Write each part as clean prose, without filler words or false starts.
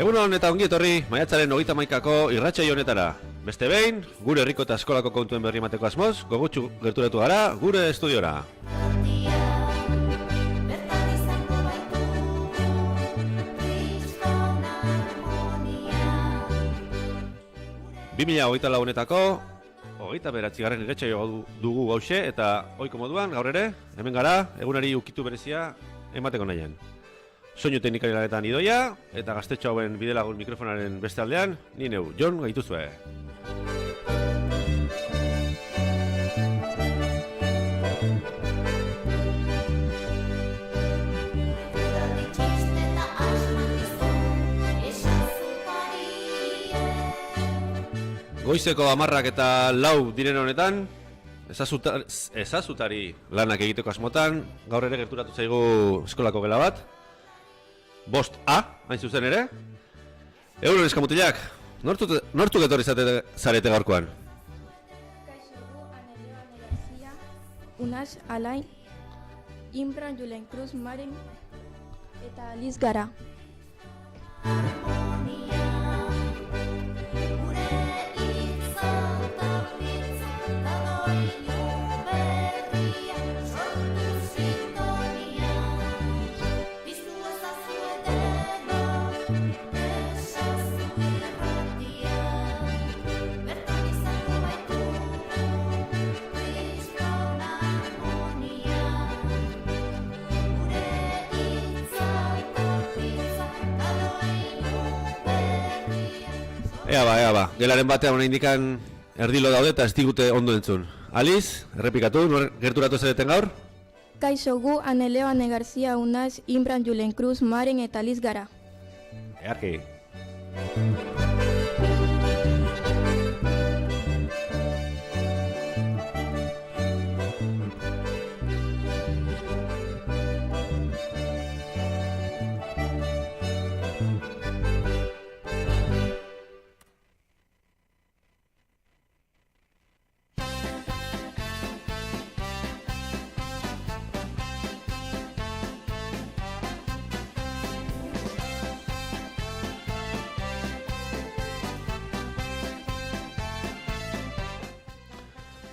Egunon eta ongi etorri maiatzaren 31ko irratsaio honetara. Beste behin, gure herriko eta eskolako kontuen berri emateko asmoz, gogotsu gerturatu gara gure estudiora. 2024 honetako 29. irratsaio dugu gauxe eta ohiko moduan gaur ere hemen gara egunari ukitu berezia emateko nahian. Soinu teknikari lanetan Idoia eta gaztetxo hauen bidelagun mikrofonaren beste aldean ni neu, Jon gaituzue. Goizeko 10 eta 4 diren honetan, ezazutari lanak egiteko asmotan, gaur ere gerturatu zaigu eskolako gela bat. 5A, hain zuzen ere. Egunon eskamutilak, nortu getorri zarete gaurkoan? Kaixo, Anelio García, Unas Alain, Imbran Julen Cruz Maren eta Liz gara. Ea ba, gelaren batean hona indikan erdilo daude eta ez digute ondo entzun. Aliz, errepikatu, gerturatu zareten gaur? Kaixo, gu Anelio García, Unas, Imbran Julen Cruz Maren eta Liz gara. Earki.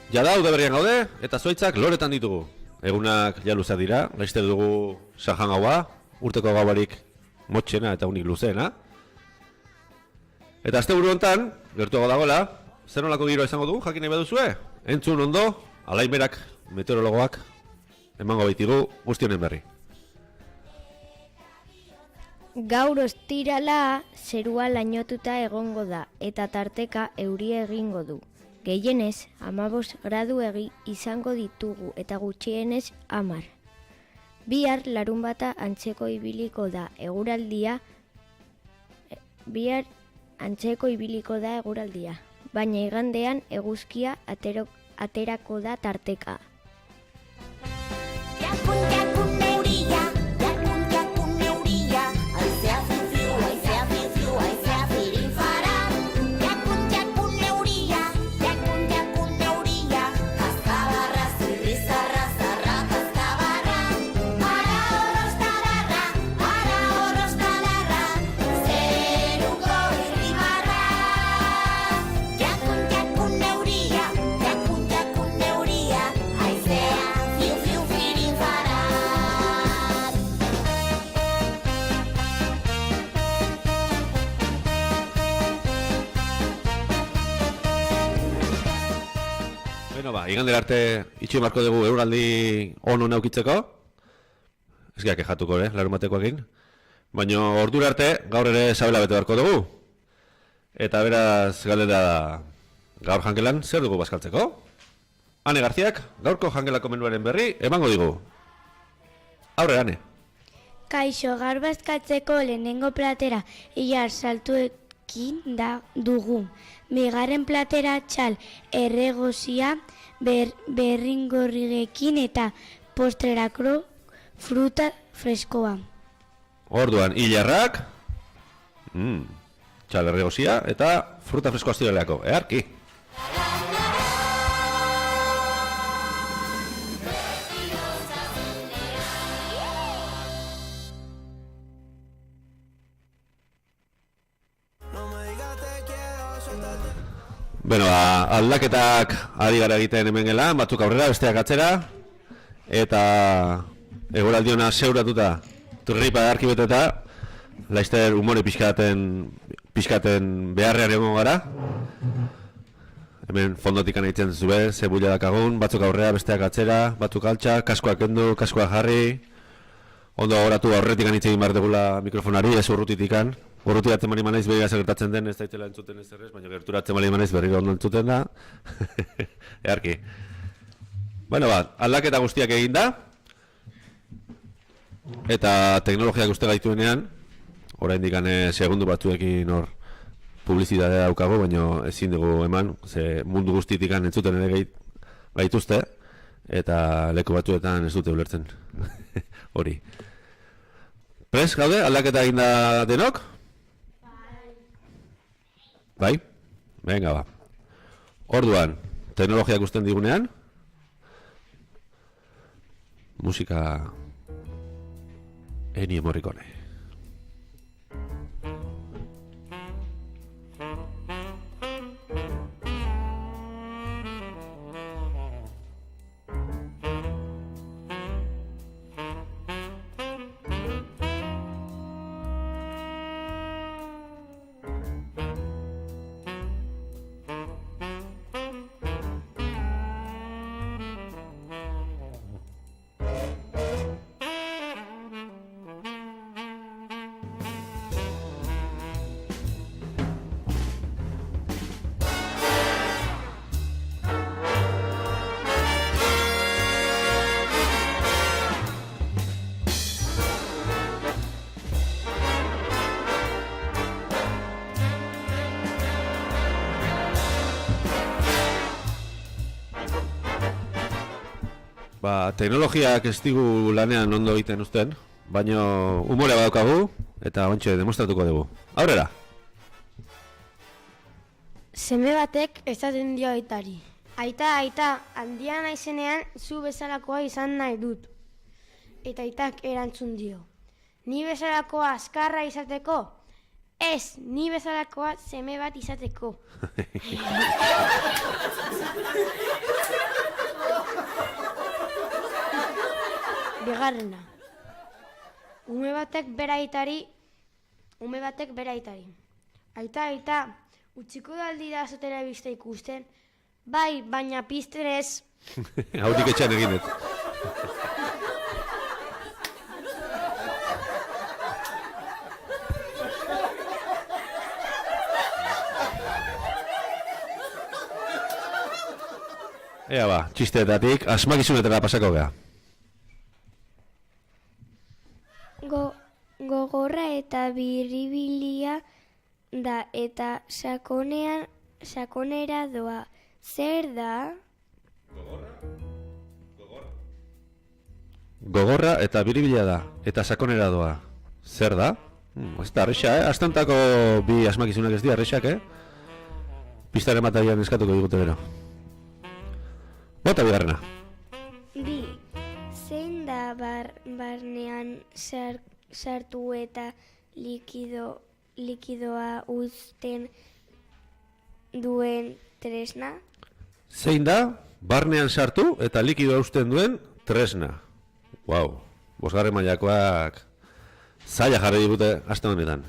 Jada ude berrian gaude eta zuaitzak loretan ditugu. Egunak ja luzak dira, laizte dugu Sanjan gaua, urteko gauarik motxena eta unik luzeena. Eta asteburu hontan, gertuago dagoela, zer nolako giroa izango dugu, jakin nahi baduzue? Entzun ondo, alaimerak, meteorologoak, emango baitigu guztionen berri. Gaur ostirala zerua lainotuta egongo da eta tarteka euria egingo du. Gehienez, 15 gradu izango ditugu eta gutxienez 10. Bihar larunbata antzeko ibiliko da eguraldia, baina igandean eguzkia aterako da tarteka. Igandera arte itxio marko dugu euraldi ono neukitzeko. Ez geha kejatuko, larun batekoekin. Baina ordura arte gaur ere sabela bete beharko dugu. Eta beraz galdera da gaur jangelan zer dugu bazkaltzeko? Ane Garziak gaurko jangelako menuaren berri emango digu. Aurre, Ane. Kaixo, gaur bazkaltzeko lehenengo platera ilar saltuekin dugu. Bigarren platera txal erregozia berringorrirekin eta postrerako fruta freskoa. Orduan, hilarrak, txal erregozia eta fruta freskoa zireleako, earki. Beno, aldaketak ari gara egiten hemen gela, batzuk aurrera, besteak atzera, eta eguraldiona seuratuta, turripa edarki beteta, laizter umore pixkaten beharrean egon gara. Hemen fondotik anaitzen zube, zebulla dakagun, batzuk aurrera, besteak atzera, batzuk altxa, kaskoak kendu, kaskoak jarri. Ondo horatu aurretik anitzen egin behar degula mikrofonari, ez urrutitikan. Urrutiratzen mani manaiz begira segertatzen den, ez daitela entzuten ez errez, baina gerturatzen mani manaiz berriro ondo entzuten da. Earki. Bueno, aldaketa guztiak egin da. Eta teknologiak uste gaituenean, oraindik segundu batzuekin hor publizitatea daukago, baina ezin dugu eman, ze mundu guztitik entzuten ere gaituzte, eta leku batzuetan ez dute ulertzen. Hori. Prez, gaude, aldaketa egin da denok? Bai? Venga, ba. Orduan, teknologiak usten digunean, musika Ennio Morricone. Teknologiak ez digu lanean ondo egiten uzten, baina umore badaukagu eta ontxe demostratuko dugu. Aurrera! Seme batek esaten dio aitari. Aita, handia naizenean zu bezalakoa izan nahi dut. Eta aitak erantzun dio. Ni bezalakoa azkarra izateko? Ez, ni bezalakoa seme bat izateko. Bigarrena. Ume batek bera aitari. Aita, utziko daldi da zu telebista ikusten? Bai, baina pizten ez. Haurik etxean egin dut. Ea ba, txisteetatik asmakizunetara pasako gea. Gogorra eta biribilia da eta sakonera doa. Zer da? Gogorra eta biribila da, eta sakonera doa. Zer da? Ez da arrexa, Astantako bi asmakizunak ez di arrexak, Pistaren batarian eskatuko digute bero. Bota bigarrena. Bi, zein da barnean sartu eta likidoa uzten duen tresna? Zein da, barnean sartu eta likidoa uzten duen tresna. Wow, bosgarren mailakoak zaila jarri digute aste honetan.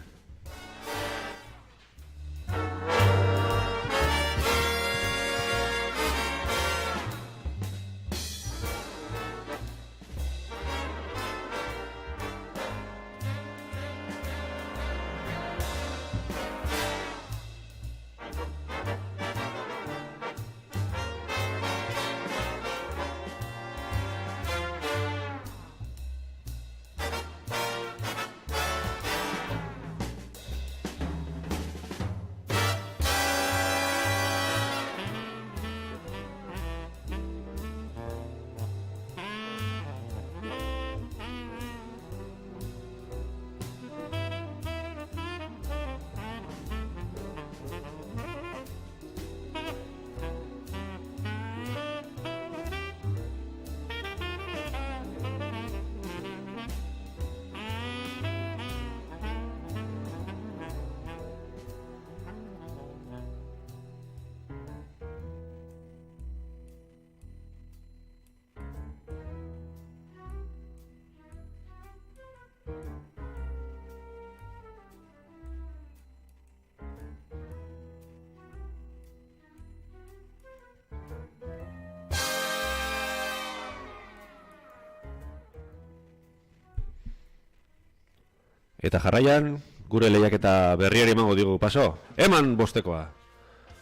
Eta jarraian, gure lehiaketa berriari emango digu paso. Eman bostekoa.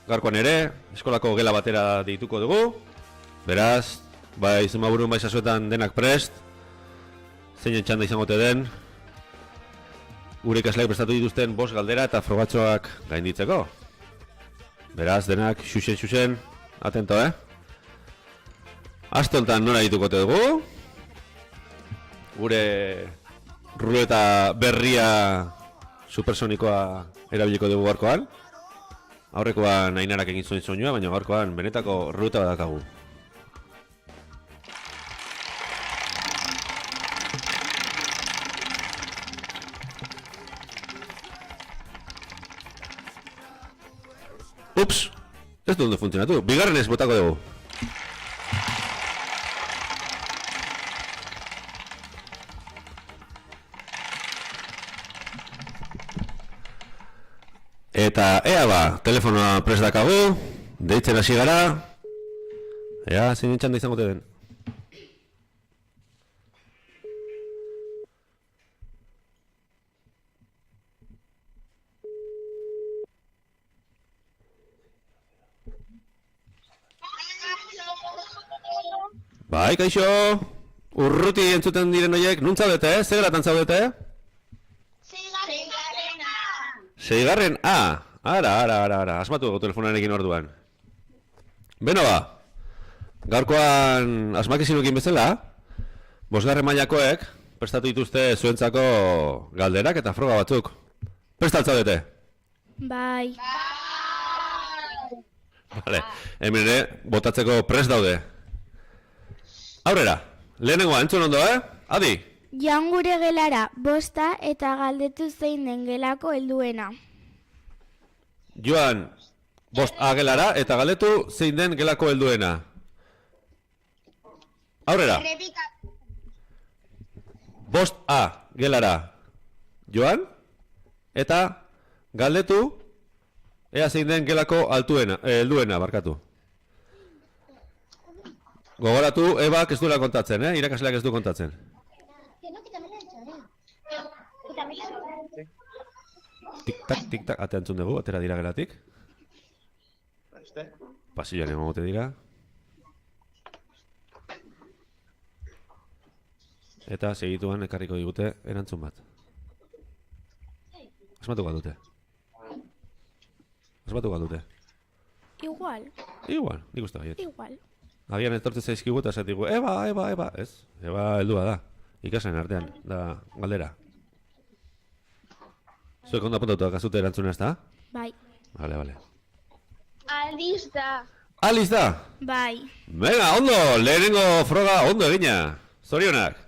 Gaurkoan ere, eskolako gela batera deituko dugu. Beraz, bai zumaburun bai sasoetan denak prest. Zeinen txanda izango te den. Gure ikasleak prestatu dituzten 5 galdera eta frogatxoak gainditzeko. Beraz, denak xuxen, atento, Aste honetan nora dituko te dugu. Gure ruleta berria supersonikoa erabiliko dugu gaurkoan. Aurrekoan Ainarak egin zuen soinua, baina gaurkoan benetako ruleta badakagu. Ups, ez du ondo funtzionatu. Bigarren ez botako dugu. Eta ea ba, telefonoa prest dakagu, deitzen hasi gara. Ea, zein txanda izango te den. Bai, kaixo, urruti entzuten diren horiek, nun zaudete, zegeratan zaudete? Seigarren A. Ara, asmatu dugu telefonarekin orduan. Beno ba, gaurkoan asmakizinukin bezala, 5. mailakoek prestatu dituzte zuentzako galderak eta froga batzuk. Prestat zaudete? Bai. Vale, hemen ere, botatzeko prest daude. Aurrera, lehenengoa, entzun ondo, Adi? Joan gure gelara, bosta eta galdetu zein den gelako helduena. Joan, 5A gelara eta galdetu zein den gelako helduena. Aurrera. 5A gelara. Joan, eta galdetu ea zein den gelako helduena, barkatu. Gogoratu, Ebak ez duela kontatzen, irakasleak ez du kontatzen. Tik-tak, ate antzun dugu, atera dira gelatik. Pasilloan emangote dira. Eta segituan ekarriko digute erantzun bat. Asmatuko dute. Igual. Nik uste baiet. Igual. Agian etortzen zaizkigu eta esatigu, Eba, ez? Eba heldua da. Ikasen artean, da galdera. Zuek ondo apuntatu akazute erantzuna ez da? Bai. Vale. Aliz da? Bai. Venga, ondo, lehenengo froga ondo egina. Zorionak.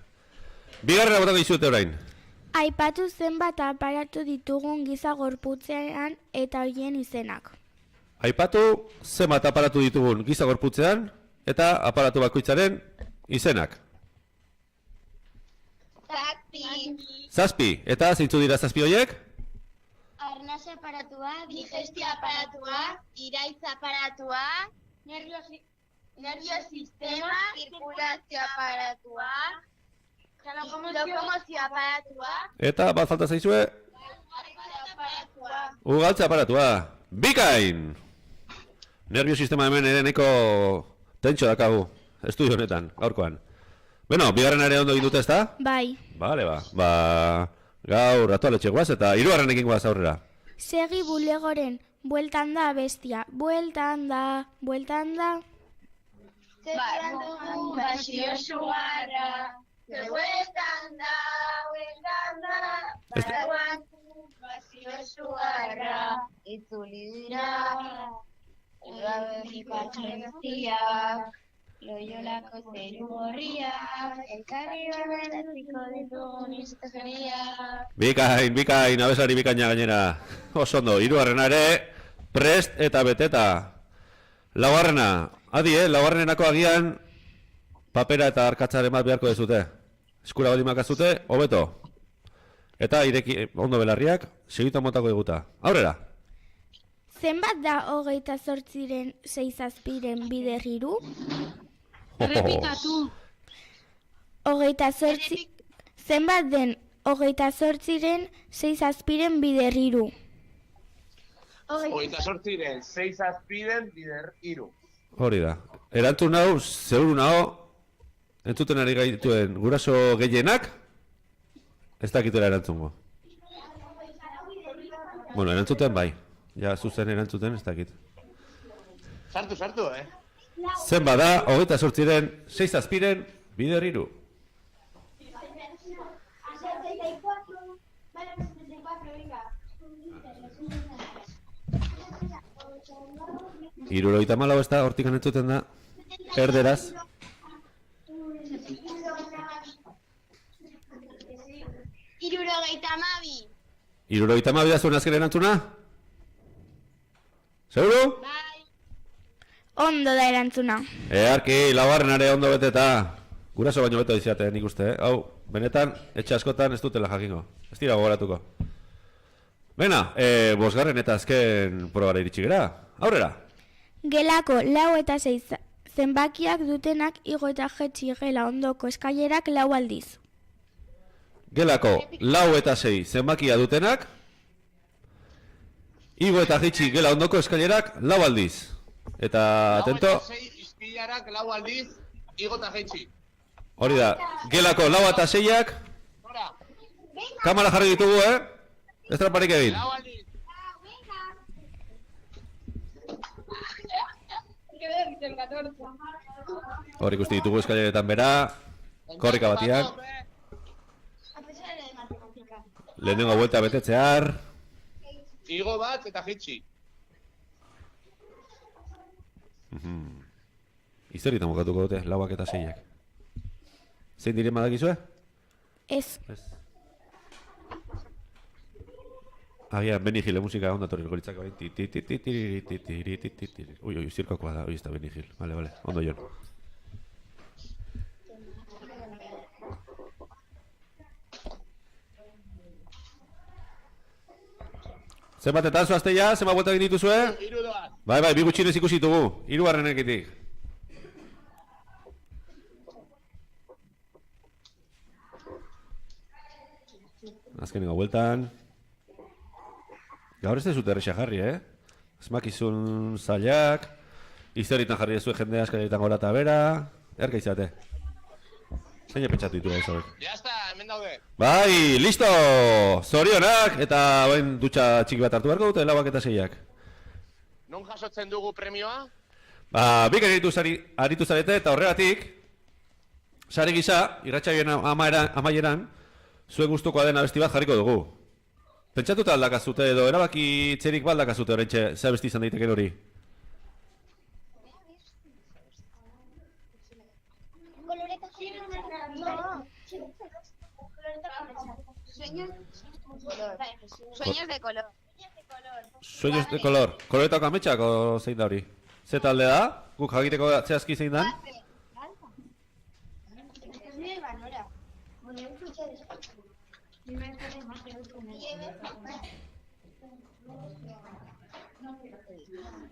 Bigarrera botako izuete orain. Aipatu zenbat aparatu ditugun giza gorputzean eta horien izenak. Aipatu zenbat aparatu ditugun giza gorputzean eta aparatu bakoitzaren izenak. 7. Eta zeintzu dira 7 horiek? Arnaz aparatua, digestio aparatua, iraitz aparatua, nervio sistema, zirkulazio aparatua, lokomozio aparatua, Eta bat falta zaizue? Ugaltze aparatua. Bikain! Nervio sistema hemen ere neko tentxo dakagu. Estudio honetan, gaurkoan. Beno, bigarren ere ondo egin dute, ezta? Bai. Bale, gaur atoaletxe guaz eta 3. guaz aurrera. Segi bulegoren, bueltan da bestia, bueltan da. zertan dugu basio sugarra, bueltan da, barauan basio sugarra, itzuli dira, Ipatxonziak, Loiolako zeru gorriak, elkarri babesiko ditugun historiak. Bikain, abesari bikaina gainera. Oso ondo, 3. ere, prest eta beteta. 4. Adi, laugarrenenako agian papera eta arkatzaren bat beharko dezute. Eskura bali makazute, hobeto. Eta ireki ondo belarriak, segitu motako diguta. Aurrera! Zenbat da 28-ren 6-azpiren bider 3? Errepikatu. 28. Zenbat den 28ren 6 azpiren bider 3. 28-ren, 6 azpiren, bider 3. Hori da. Erantzun hau, zeuru nago, entzuten ari gaituen guraso gehienak, ez dakitera erantzungo. Bueno, erantzuten bai. Ja, zuzen erantzuten ez dakit. Sartu, Zenba da, 28ren 6 azpiren, bider 3. Hirurogeita hamalau ez da, hortik entzuten da, erderaz. Hirurogeita hamabi da zuen azken erantzuna? Seguru? Ondo da erantzuna. Earki, laugarrenare ondo beteta. Guraso baino beto izatea nik uste, Hau, benetan, etxe askotan ez dutela jakingo. Ez dira gogoratuko. Bena, bosgarren eta azken probara iritsi gera. Aurrera! Gelako 4 eta 6 zenbakiak dutenak igo eta jetxi gela ondoko eskailerak 4 aldiz. Gelako 4 eta 6 zenbakia dutenak, igo eta jitsi gela ondoko eskailerak 4 aldiz. Eta, atento... 4 eta 6 izpilarak 4 aldiz, igo eta jaitsi. Hori da, gelako 4 eta 6ak, kamara jarri ditugu, Ez traparik egin. 4 aldiz. Hor ikusti ditugu eskaileretan bera, korrika batian. Lehenengo buelta betetzear. Igo bat eta jaitsi. Izerritan bukatuko dute, 4 eta 6ak. Zein diren badakizue? Ez. Agian, Benny Hill, musika ondo torri goritzako bain. Ui, zirkokoa da, ez da Benny Hill. Vale, ondo jon. Zenbatetan zoazte ja, zenbat buelta egin dituzue? 3 doaz. Bai, bi gutxinez ikusi ditugu, 3enekitik. Azkenengo bueltan. Gaur ez dezut erresa jarri, Asmakizun zailak. Izerritan jarri dezue jendea eskaleretan gora eta bera. Erka izate. Zein pentsatu ditu gauza hori. Ya está, hemen daude. Bai, listo! Zorionak! Eta bain dutxa txiki bat hartu beharko dute, 4 eta 6ak. Non jasotzen dugu premioa? Bik aritu zarete eta horregatik, sari gisa, irratsaioen amaieran, zuen gustukoa den abesti bat jarriko dugu. Pentsatuta aldakazute edo erabaki txerik baldakazute horreintxe, ze abesti izan daiteken hori? Sueños de color. Sueños de color. Koloretako ametxak o zein da hori? Ze talde da? Guk jakiteko zehazki zein dan?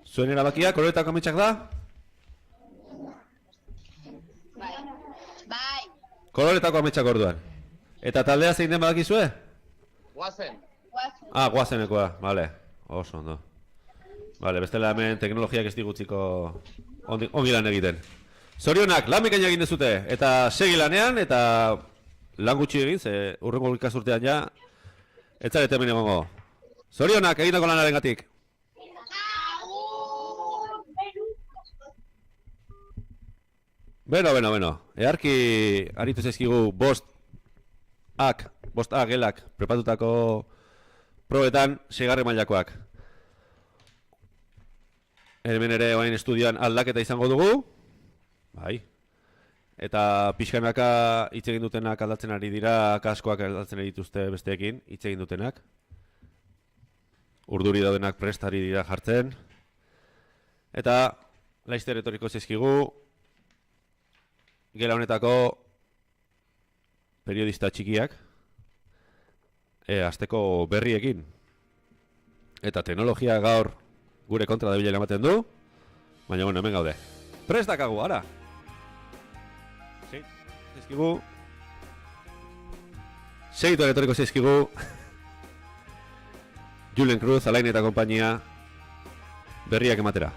Zuen erabakia koloretako ametxak da? Bai. Koloretako ametxak orduan. Eta taldea zein den badakizue? Guazen. Guazenekoa, bale. Oso ondo. Bale, bestela hemen teknologiak ez digutziko ongi lan egiten. Zorionak, lan bikaina egin dezute. Eta segi lanean, eta lan gutxi egin, ze urrengo ikasturtean ja, ez zarete hemen egongo. Zorionak, egindako lanaren gatik. Beno. Earki aritu zaizkigu bost A gelak prepatutako probetan 6. mailakoak. Hemen ere orain estudioan aldaketa izango dugu. Bai. Eta pixkanaka hitz egin dutenak aldatzen ari dira, kaskoak aldatzen ari dituzte besteekin, hitz egin dutenak. Urduri daudenak prestari dira jartzen. Eta laizter etorriko zaizkigu gela honetako periodista txikiak asteko berriekin. Eta teknologia gaur gure kontra dabilela ematen du. Baina bueno, hemen gaude. Prest dakagu, ara! Segituan etorriko zaizkigu Julen Cruz, Alain eta konpainia berriak ematera.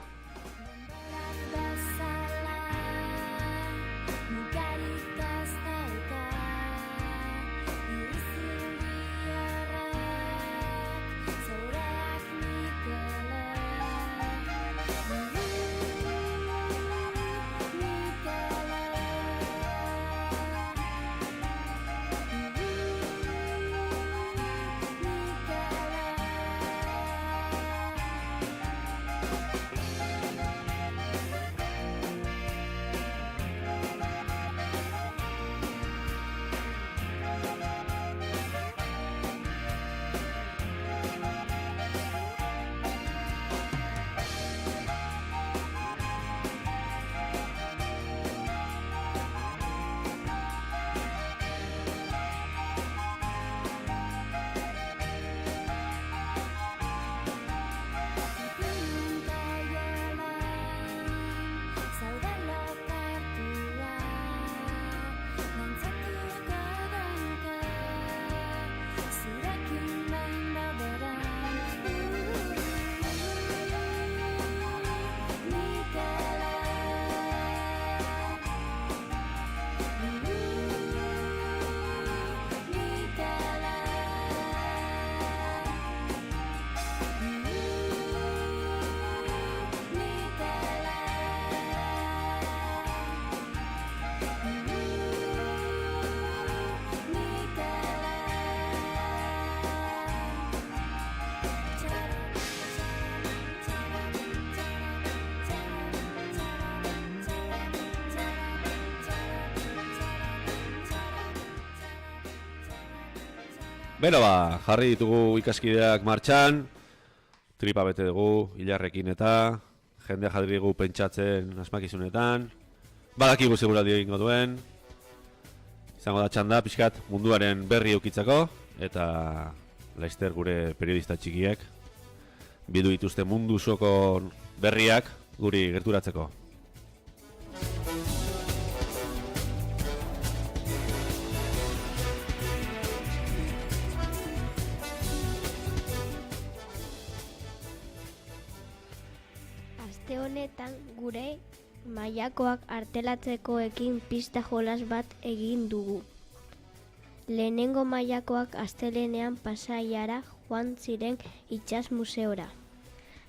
Beno jarri ditugu ikaskideak martxan, tripa bete dugu, hilarrekin eta jendea jarri dugu pentsatzen asmakizunetan, badakigu seguraldi egingo duen, izango da txanda pixkat munduaren berri eukitzako, eta laizter gure periodista txikiek bidu dituzte mundu osoko berriak guri gerturatzeko. Aste honetan gure mailakoak artelatzekoekin pista jolas bat egin dugu. Lehenengo mailakoak astelehenean Pasaiara joan ziren itsas museora.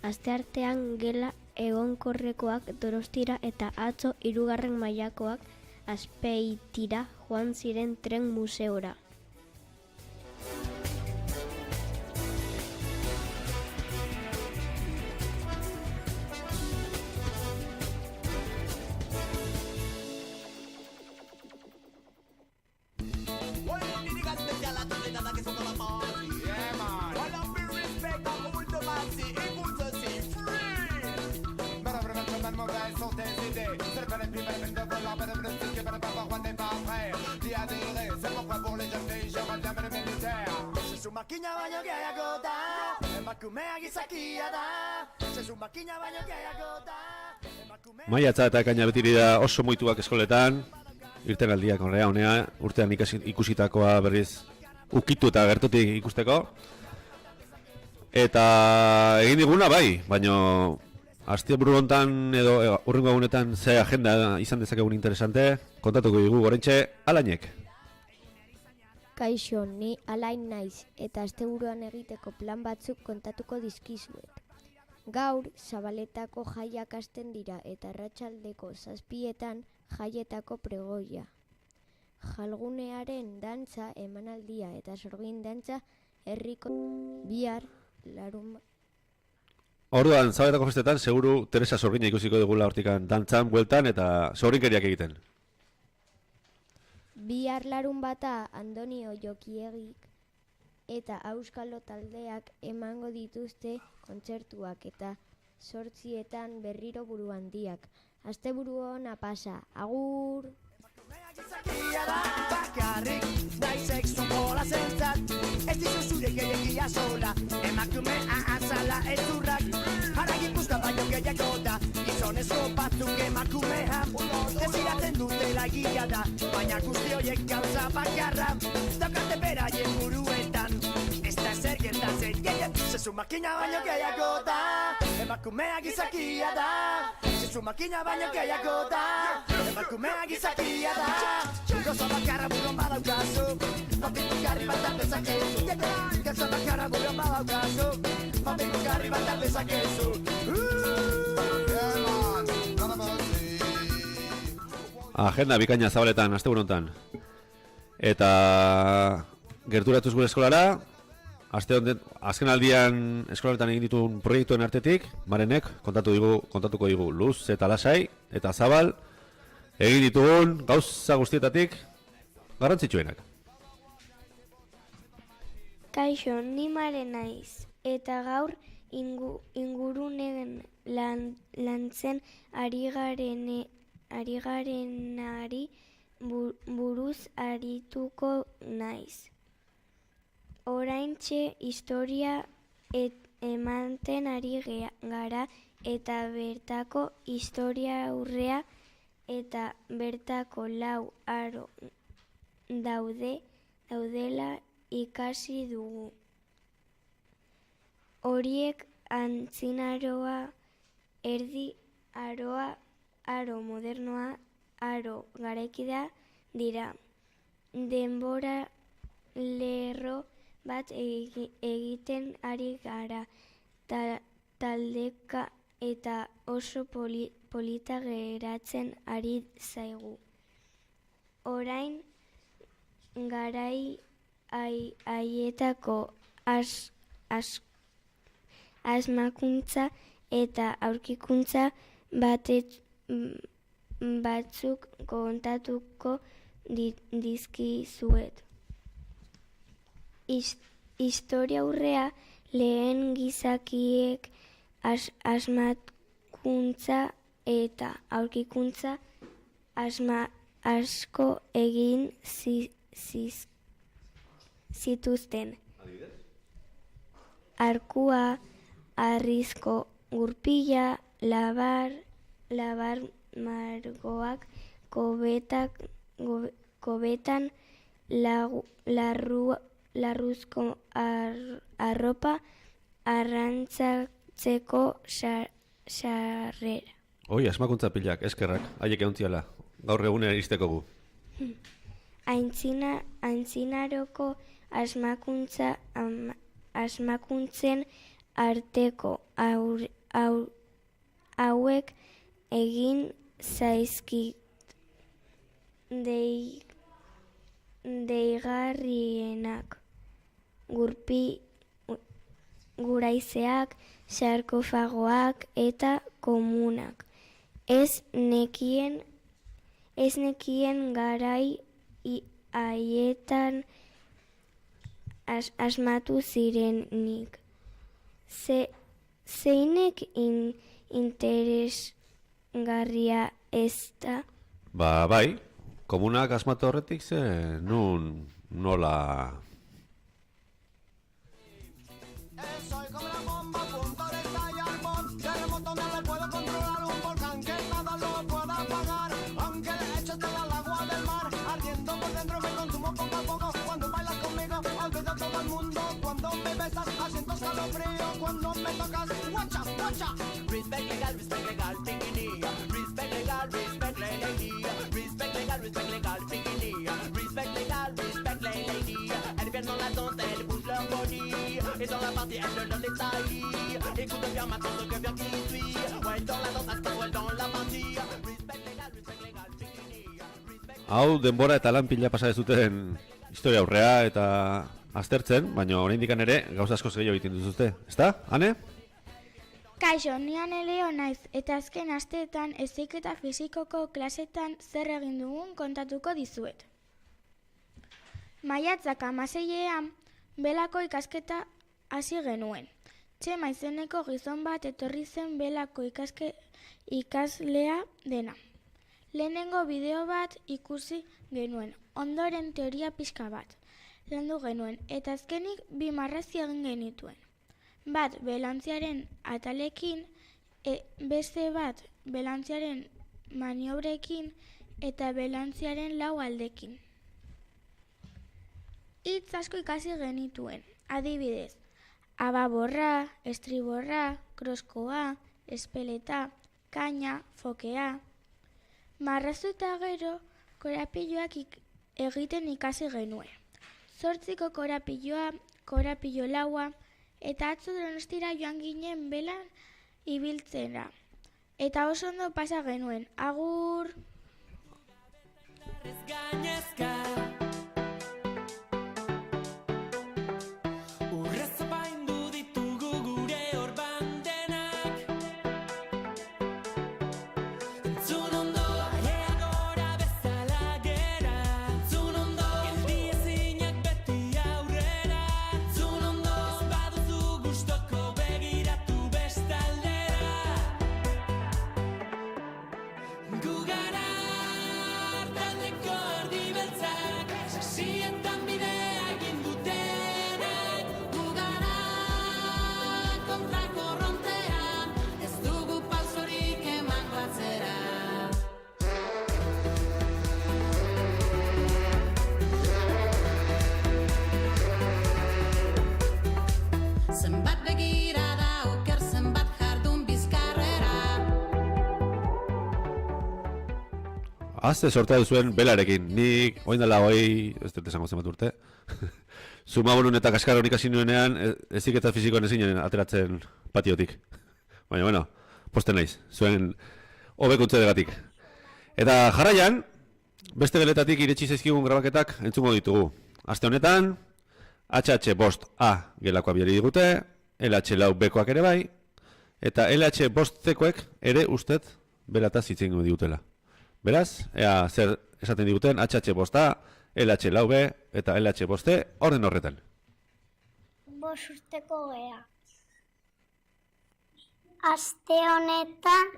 Asteartean gela egonkorrekoak Donostira eta atzo hirugarren mailakoak Azpeitira joan ziren tren museora. Maiatza eta ekaina betiri da oso muituak eskoletan, irtenaldiak horrea honea, urtean ikusitakoa berriz ukitu eta gertutik ikusteko. Eta egin diguna bai, baino asteburu hontan edo hurrengo egunetan ze agenda izan dezakegun interesante, kontatuko digu Gorentxe Alainek. Kaixo, ni Alain naiz eta asteburuan egiteko plan batzuk kontatuko dizkizuet. Gaur Zabaletako jaiak hasten dira eta arratsaldeko 7etan jaietako pregoia. Jalgunearen dantza emanaldia eta sorgin dantza herriko bihar larun. Orduan, Zabaletako festetan, seguru Teresa Sorgina ikusiko dugula hortikan dantzan, bueltan eta sorginkeriak egiten. Bihar larun bata Andonio Jokiegik eta Auskalo taldeak emango dituzte kontzertuak eta 8etan berriro buru handiak. Asteburu ona pasa, agur! Bakarrik, nahi sexu mola zentzat, ez dizu zure gehiagia sola, emakumea azala ez urrak, haragin guzta baino gehiago da, gizonezko batzuk emakumea, desiratzen dutela dela egia da, baina guzti horiek gauza bakarra daukate beraien buruetan. Ez da zer gertatzen, zezu makina baino gehiago da, emakumea gizakia da. Zezu makina baino gehiago da, emakumea gizakia da. Gauza bakarra buruan badaukazu, papirugarri bat apezakezu. Gauza bakarra buruan badaukazu, papirugarri bat apezakezu. Agenda bikaina zabaletan, asteburu honetan. Eta gerturatuz gure eskolara, azken aldian eskolaretan egin dituen proiektuen artetik, Marenek kontatuko digu luz eta lasai eta zabal egin ditugun gauza guztietatik garrantzitsuenak. Kaixo, ni Mare naiz, eta gaur inguruneen lantzen ari garenari buruz arituko naiz. Oraintxe historia ematen ari gara eta bertako historia aurrea eta bertako lau aro daudela ikasi dugu. Horiek antzinaroa, erdi aroa, aro modernoa, aro garaikidea dira. Denbora lerro bat egiten ari gara, taldeka eta oso polita geratzen ari zaigu. Orain garai haietako asmakuntza eta aurkikuntza batzuk kontatuko dizkizuet. Historia aurrea lehen gizakiek asmakuntza eta aurkikuntza asko egin zituzten. Arkua, harrizko gurpila, labar margoak, kobetan larruzko arropa, arrantzatzeko sarrera. Oi, asmakuntza pilak, eskerrak, haiek egontziala, gaur egunera iristeko gu. Aintzinaroko asmakuntzen arteko hauek egin zaizkit deigarrienak, guraizeak, sarkofagoak eta komunak. Ez nekien garai haietan asmatu zirenik. Zeinek interesgarria ez da? Bai, komunak asmatu horretik nola... Soy como la bomba a punto de estallar, terremoto no le puedo controlar, un volcán que nada lo pueda apagar, aunque le eches toda el agua del mar, ardiendo por dentro me consumo poco a poco, cuando bailas conmigo olvido todo el mundo, cuando me besas asiento escalofrío, cuando me tocas, guacha, guacha. Respect legal, bikini, respect legal, lady, respect legal, bikini, respect legal, lady, elles viennent dans la danse, elles bougent leur body, et dans la partie elles le donnent les tailles, écoute bien maintenant ce que vient qui suit, ouais dans la danse, hasta ouais dans la partie, respect legal, bikini, Hau denbora eta lan pila pasa ez duten historia aurrea eta aztertzen, baina oraindik ere gauza asko gehiago egiten duzute, ezta? Ane? Kaixo, ni Ane Leo naiz, eta azken asteetan heziketa fisikoko klasetan zer egin dugun kontatuko dizuet. Maiatzak 16ean belako ikasketa hasi genuen. Txema izeneko gizon bat etorri zen belako ikaslea dena. Lehenengo bideo bat ikusi genuen, ondoren teoria pixka bat landu genuen, eta azkenik 2 marrazki egin genituen. Bat belantziaren atalekin, beste bat belantziaren maniobrekin, eta belantziaren 4 aldekin. Hitz asko ikasi genituen, adibidez, ababorra, estriborra, kroskoa, espeleta, kaina, fokea. Marraztu eta gero korapilloak egiten ikasi genuen. 8ko korapilloa, korapillo laua, eta atzo Donostira joan ginen belan ibiltzera. Eta oso ondo pasa genuen. Agur! Azte sortea duzuen belarekin, nik oin dela ez dut esango zenbat urte, Zumabonun eta Kaskar honik hasi nuenean, heziketa fizikoan ezinen ateratzen patiotik. Baina, bueno, posten naiz, zuen hobekuntze degatik. Eta jarraian, beste geletatik iretsi zaizkigun grabaketak entzungo ditugu. Aste honetan, HH5A gelako abiari digute, LH4Bkoak ere bai, eta LH5Ckoek ere ustet berataz hitzengo digutela. Beraz, ea zer esaten diguten HH5A, LH4B eta LH5C orden horretan. 5 urteko gea. Aste honetan,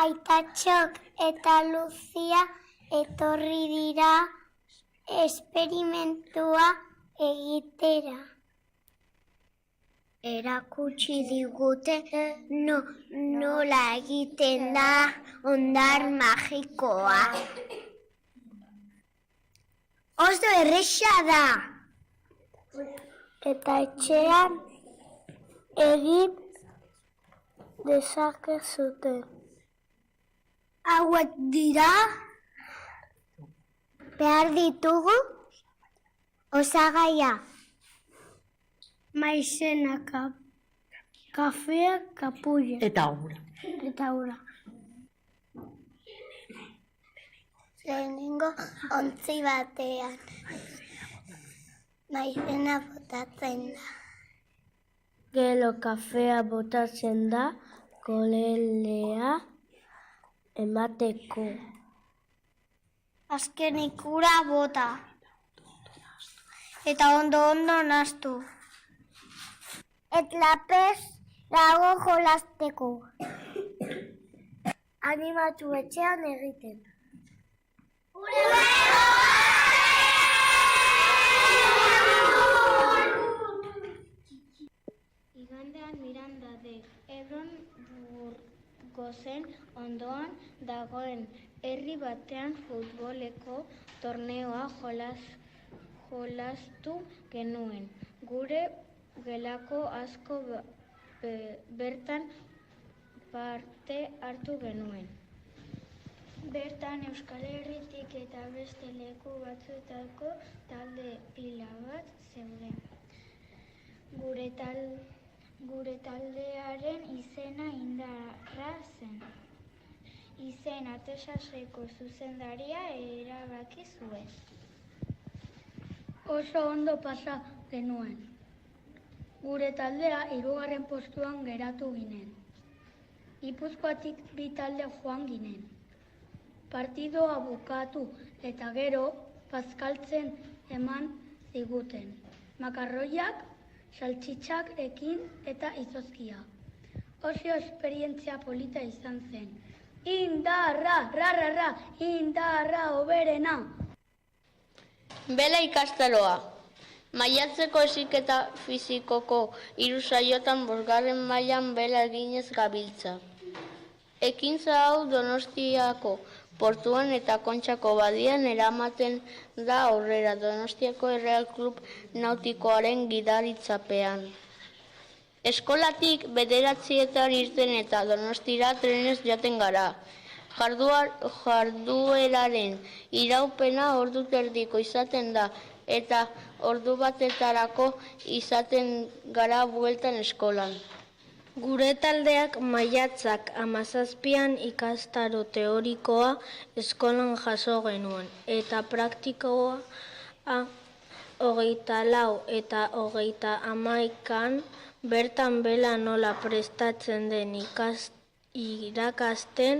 Aitatxok eta Luzia etorri dira esperimentua egitera. Erakutsi digute nola egiten da hondar magikoa. Oso erresa da. Eta etxean egin dezakezute. Hauek dira behar ditugu osagaia. Maizena, kafea, kapuia. Eta ura. Lehenengo ontzi batean. Maizena botatzen da. Gero kafea botatzen da, kolelea emateko. Azkenik ura bota. Eta ondo nastu. Etlapez dago jolasteko. Animatu etxean egiten. Igandean Miranda de Ebron Burgosen ondoan dagoen herri batean futboleko torneoa jolastu genuen. Gure gelako asko bertan parte hartu genuen. Bertan Euskal Herritik eta beste leku batzuetako talde pila bat zeuden. Gure taldearen izena Indarra zen. Izen Atesaseko zuzendaria erabaki zuen. Oso ondo pasa genuen. Gure taldea 3. postuan geratu ginen. Gipuzkoatik 2 talde joan ginen. Partidoa bukatu eta gero bazkaltzen eman ziguten. Makarroiak, saltxitxak ekin eta izozkia. Oso esperientzia polita izan zen. Indarra, rarrarra, indarra oberena. Bela ikastaroa. Maiatzeko heziketa fizikoko 3 saiotan 5. mailan bela eginez gabiltza. Ekintza hau Donostiako Portuan eta Kontxako badian eramaten da aurrera Donostiako Erreal Klub Nautikoaren gidaritzapean. Eskolatik 9:00 irten eta Donostira trenez joaten gara. Jardueraren iraupena ordu terdiko izaten da eta ordu batetarako izaten gara bueltan eskolan. Gure taldeak maiatzak 17an ikastaro teorikoa eskolan jaso genuen eta praktikoa 24 eta 31an bertan bela nola prestatzen den irakasten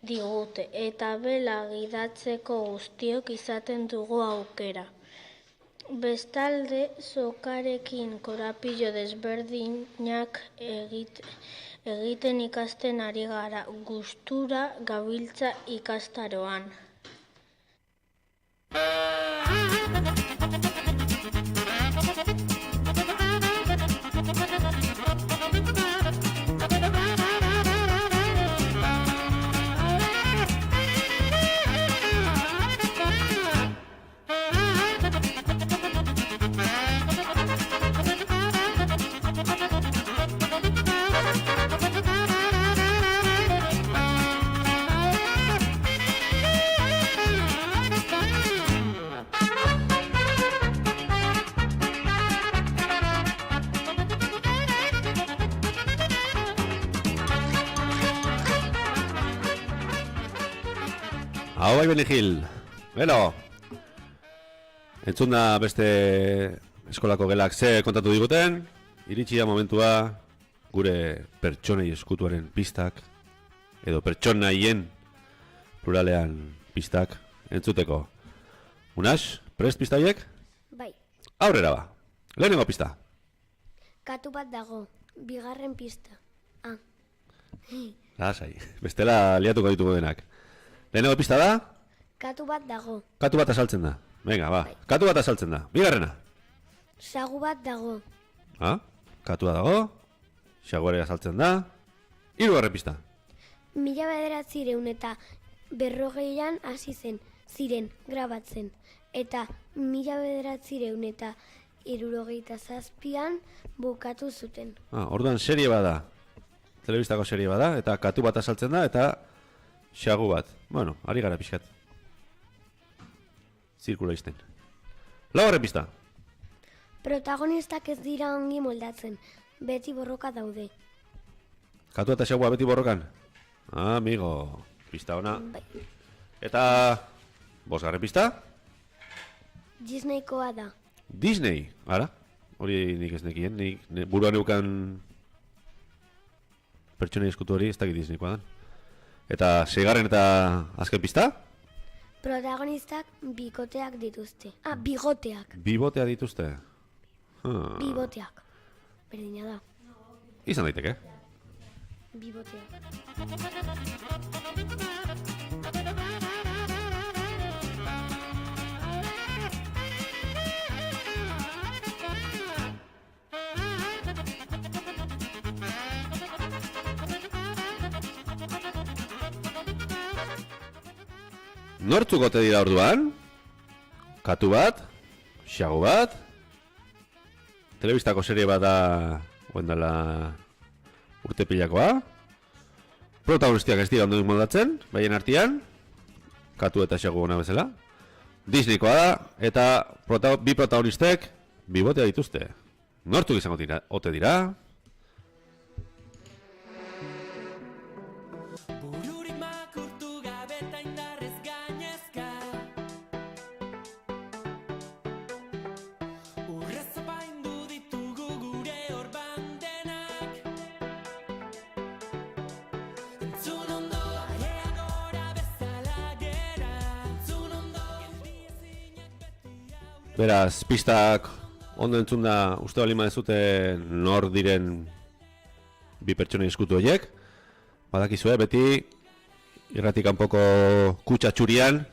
digute eta bela gidatzeko guztiok izaten dugu aukera. Bestalde, sokarekin korapilo desberdinak egiten ikasten ari gara, gustura gabiltza ikastaroan. Hau bai Benigil, belo! Entzun da beste eskolako gelak ze kontatu diguten, iritsi da momentua gure pertsonei eskutuaren pistak, edo pertsonaien pluralean pistak entzuteko. Unas, prest pista horiek? Bai, Aurrera ba, lehenengo pista. katu bat dago, bigarren pista. Lasai, bestela liatuko ditugu denak. Lehenengo pista da? Katu bat dago, Katu bat asaltzen da. Venga, ba, katu bat asaltzen da. Bigarrena. sagu bat dago, Katua dago. Xaguare asaltzen da. Hirugarren pista. 1900 eta 40an hasi ziren grabatzen, eta 1900 eta 77an bukatu zuten. Orduan serie bada. Telebistako serie bada, eta katu bat asaltzen da, eta xagu bat. Bueno, ari gara pixkat. Zirkula izten. Laugarren pista. Protagonistak ez dira ongi moldatzen, beti borroka daude. Katua eta xagua beti borrokan. Amigo, pista ona. Bai. Eta bosgarren pista. Disneykoa da. Disney, ara? Hori nik ez nekien, nik buruan eukan pertsonei eskutu hori ez dakit Disneykoa dan. Eta seigarren eta azken pista? Protagonistak bikoteak dituzte. Bigoteak. Bibotea dituzte. Biboteak. Berdina da. Izan daiteke. Biboteak. Nortzuk ote dira orduan? Katu bat, xagu bat, telebistako serie bat da guendala urte pilakoa. Protagonistiak ez dira ondo moldatzen, baien artean, katu eta xagu gona bezala. Disneykoa da, eta bi protagonistek bibotea dituzte. Nortzuk izango dira, ote dira? Beraz, pistak ondo entzun da uste balima dezute nor diren bi pertsonei eskutu horiek. Badakizue, beti irratik kanpoko kutsa txurian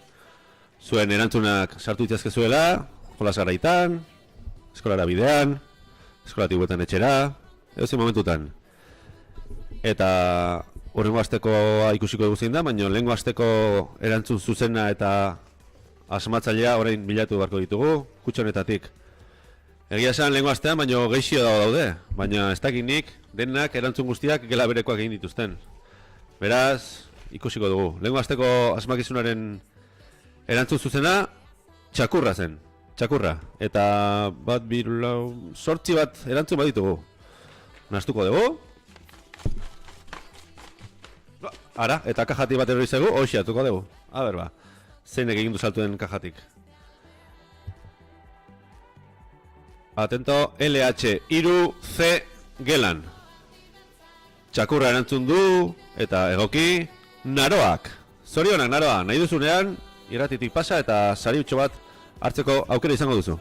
zuen erantzunak sartu itzazkezuela, jolas garaitan, eskolara bidean, eskolatik bueltan etxera, edozein momentutan. Eta horrengo astekoa ikusiko dugu zein da, baina lehengo asteko erantzun zuzena eta asmatzailea orain bilatu beharko ditugu, kutxa honetatik. Egia esan lehengo astean, baina geixio daude, baina ez dakit nik denak erantzun guztiak gela berekoak egin dituzten. Beraz, ikusiko dugu. Lehengo asteko asmakizunaren erantzun zuzena txakurra zen. Txakurra. Eta bat, biru, lau, 8 bat erantzun bat ditugu. Nastuko dugu. Ara, eta kajatik bat erori zegu, hoxe atuko dugu. A ber ba, zeinek egin du saltuen kajatik. Atento, LH, iru, C, gelan. Txakurra erantzun du, eta egoki, Naroak. Zorionak, Naroa, nahi duzunean, irratitik pasa eta sari utxo bat hartzeko aukera izango duzu.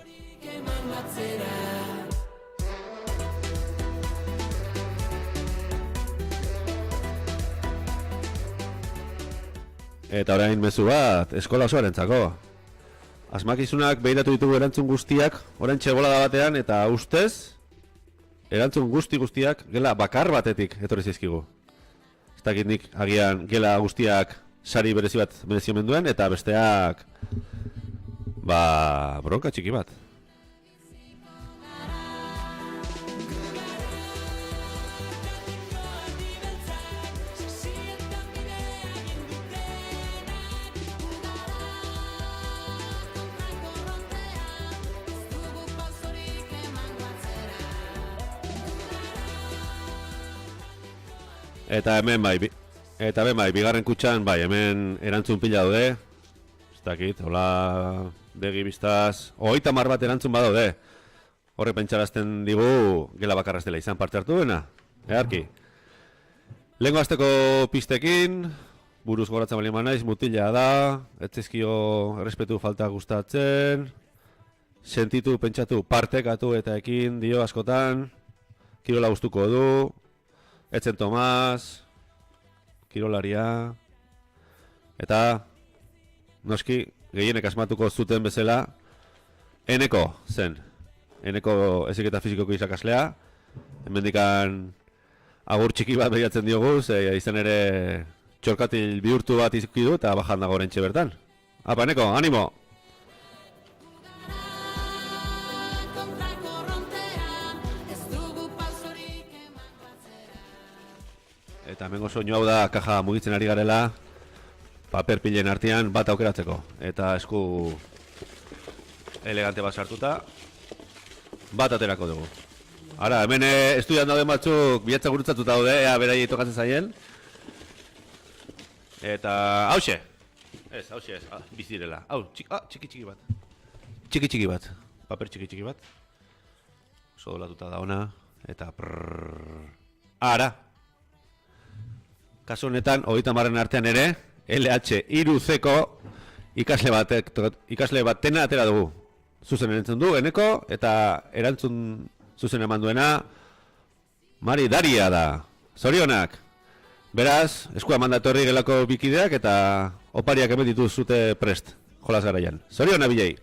Eta orain mezu bat, eskola osoarentzako. Asmakizunak behiratu ditugu erantzun guztiak, orain txegola da batean, eta ustez, erantzun guztiak gela bakar batetik etorri zizkigu. Ez dakit nik agian gela guztiak sari berezi bat merezio menduen, eta besteak, ba, bronka txiki bat. Eta hemen bai, bigarren kutxan, bai, hemen erantzun pila daude. Ez dakit, hola, begi biztaz, 30 bat erantzun badaude. Horrek pentsarazten digu, gela bakarraz dela izan parte hartu duena. Eharki. Lehengo asteko pistekin, buruz goratzen bali naiz, mutila da, etzizkio errespetu falta gustatzen, sentitu, pentsatu, partekatu eta ekin dio askotan, kirola gustuko du, Etzen Tomas, kirolaria, eta noski gehienek asmatuko zuten bezala, Eneko zen. Eneko heziketa fisikoko irakaslea, hemendikan agur txiki bat behiatzen diogu, izan ere txorkatil bihurtu bat izki du eta bajan dago orentxe bertan. Apa, Eneko, animo! Eta hemengo soinu hau da kaja mugitzen ari garela paper pilen artean bat aukeratzeko. Eta esku elegante bat sartuta bat aterako dugu. Ara, hemen estudian dauden batzuk bilatza gurutzatuta daude, ea beraiei tokatzen zaien. Eta hauxe! Ez, hauxe ez, bizirela. Hau, txiki bat. Txiki bat. Paper txiki bat. Oso dolatuta da ona. Eta prrrr. Ara! Kasu honetan, 30 artean ere, LH iruzeko ikasle batena atera dugu. Zuzen erantzun du, Eneko, eta erantzun zuzen eman duena, Mari Daria da. Zorionak! Beraz, eskua mandatorri gelako bikideak eta opariak hemen dituzute prest, jolas garaian. Zorionak bilei!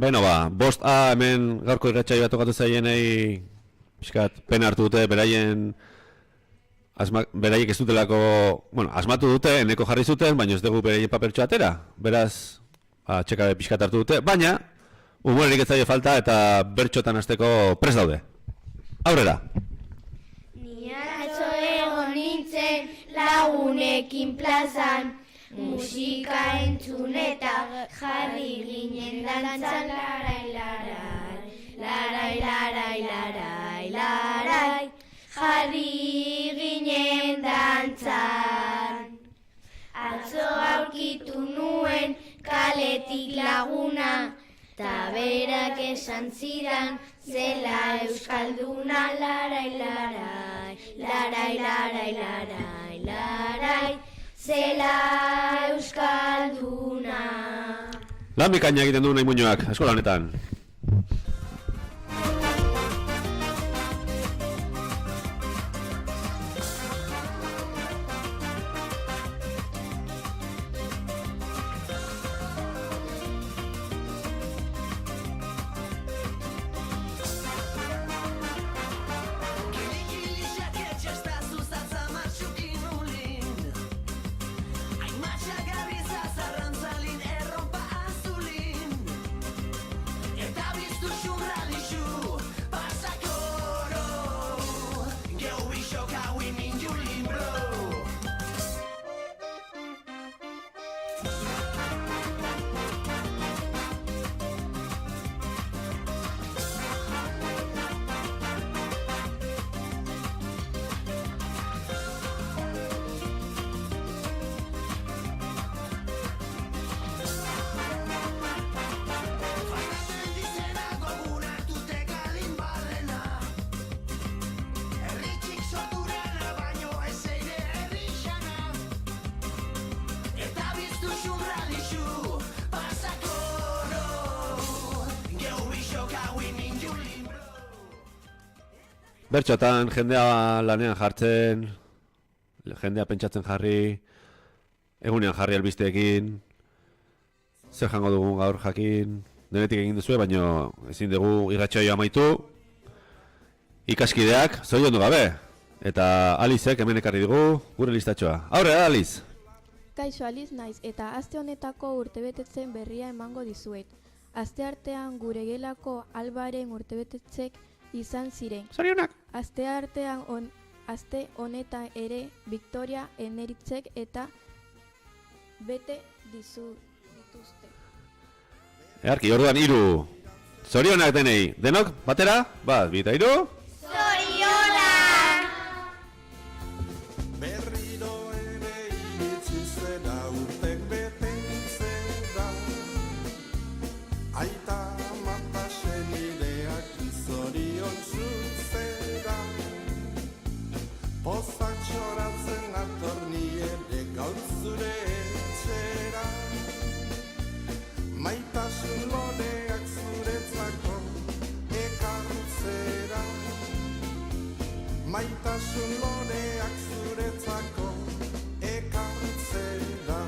Beno ba, 5A hemen gaurko irratxai bat tokatu zaienei pixkat pena hartu dute, beraiek ez dutelako, bueno, asmatu dute, Eneko jarri zuten, baina ez dugu beraien papertxoa atera. Beraz, txeka pixkat hartu dute, baina humorerik ez zaio falta eta bertxotan hasteko prest daude. Aurrera! lagunekin plazan, musika entzun eta jarri ginen dantzan, larai, larai, larai, larai, larai, larai, jarri ginen dantzan. Atzo aurkitu nuen kaletik laguna, ta berak esan zidan zela euskalduna, larai, larai, larai, larai, larai, larai, zela euskalduna. Lan bikaina egiten du nahi muñoak, eskola honetan. Bertxotan jendea lanean jartzen, jendea pentsatzen jarri, egunean jarri albisteekin, zer jango dugun gaur jakin, denetik egin duzue, baina ezin dugu irratsaioa amaitu, ikaskideak zoriondu gabe, eta Alizek hemen ekarri dugu gure listatxoa. Aurrera, Aliz! Kaixo, Aliz naiz, eta aste honetako urtebetetzen berria emango dizuet. Asteartean gure gelako Albaren urtebetetzek izan ziren. Zorionak! Aste honetan ere Victoria Eneritzek eta bete dituzte. Earki, orduan 3. Zorionak denei. Denok, batera? Bat, bi eta 3. Zorionak! Berriro ere iritsi zera urtek betetzen da. Aita mata senideak zorion zuzera. Pozak txoratzen atorni ere gaur zure etxera. Maitasun loreak zuretzako ekartzera. Maitasun loreak zuretzako ekartzera.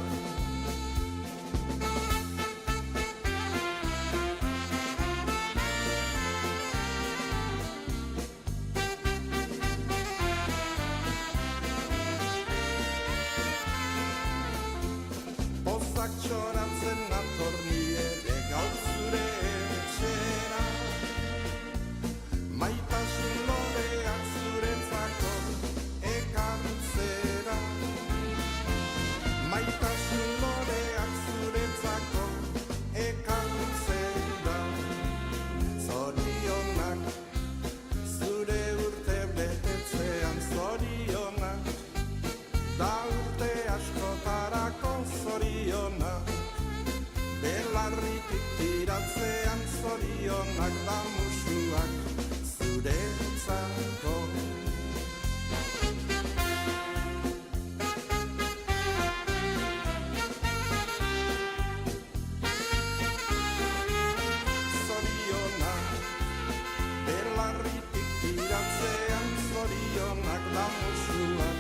Pozak txoratzen atorni ere gaur zure etxera. Maitasun loreak zuretzako ekartzera. Maitasun loreak zuretzako ekartzera. Zorionak zure urte betetzean, zorionak da urte askotarako zorionak. Belarritik tiratzean zorionak da musuak zuretzako. Zorionak, belarritik tiratzean zorionak da musuak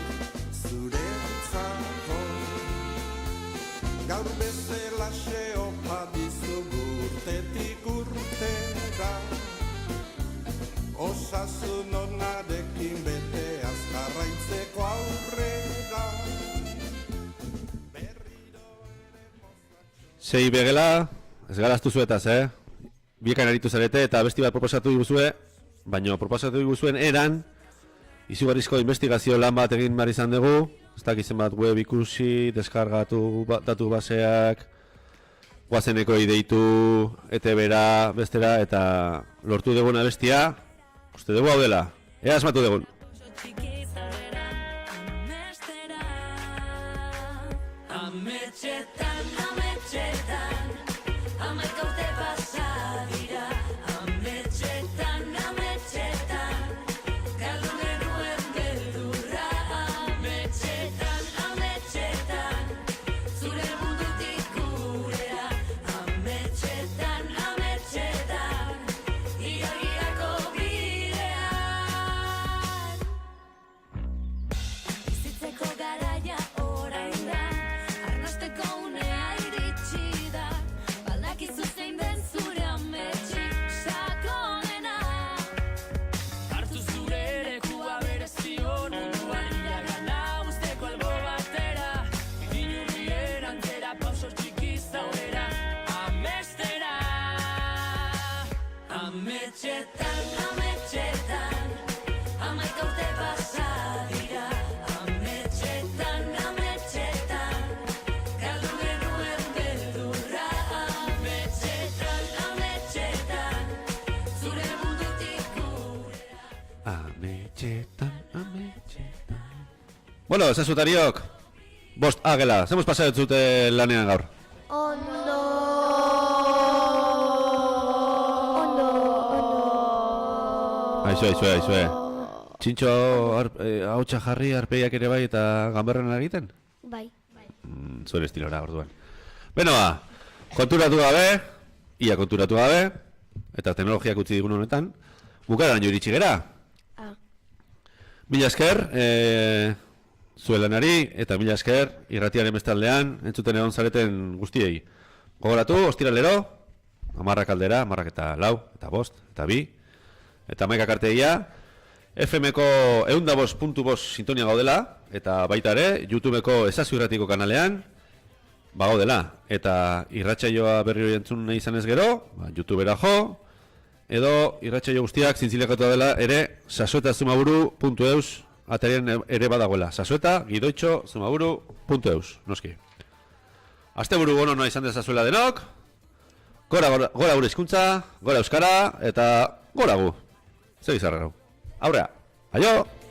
zuretzako. Gaur bezalaxe opa dizugu urtetik urtera. Osasun onarekin bete azkarraitzeko aurrera. Sei begela, ez garaztu zuetaz, Biekan aritu zarete eta besti bat proposatu diguzue, baina proposatu diguzuen eran izugarrizko investigazio lan bat egin behar izan dugu, ez dakizen bat web ikusi, deskargatu datu baseak, guazeneko ideitu, ETB-ra, bestera, eta lortu dugun abestia, uste dugu hau dela, ea asmatu dugun. Bueno, esazutariok, bost agela, zemuz pasatu zute lanean gaur? Aizue. Txintxo hautsa jarri, arpeiak ere bai eta ganberren egiten? Bai. Zure estilora, orduan. Beno ba, konturatu gabe, eta teknologiak utzi digun honetan, bukaran jo iritsi gera. Mila esker, zuen lanari, eta mila esker, irratiaren bestaldean, entzuten egon zareten guztiei. Gogoratu, ostiralero, 10 aldera, 10 eta 4, eta 5, eta 2, eta 11 arteia, FM-ko 105.5 sintonia gaudela, eta baita ere, YouTube-ko Ezazu Irratiko kanalean, gaudela. Eta irratsaioa berriro entzun nahi izanez gero, YouTube-era jo, edo irratsaio guztiak zintzilekatu dela ere sasoetazumaburu.eus atarian ere badagoela. sasoeta-zumaburu.eus, noski. Asteburu bono noa izan dezazuela denok, gora gure hizkuntza, gora euskara, eta gora gu. Zer izarra gau. Aurrea, aio!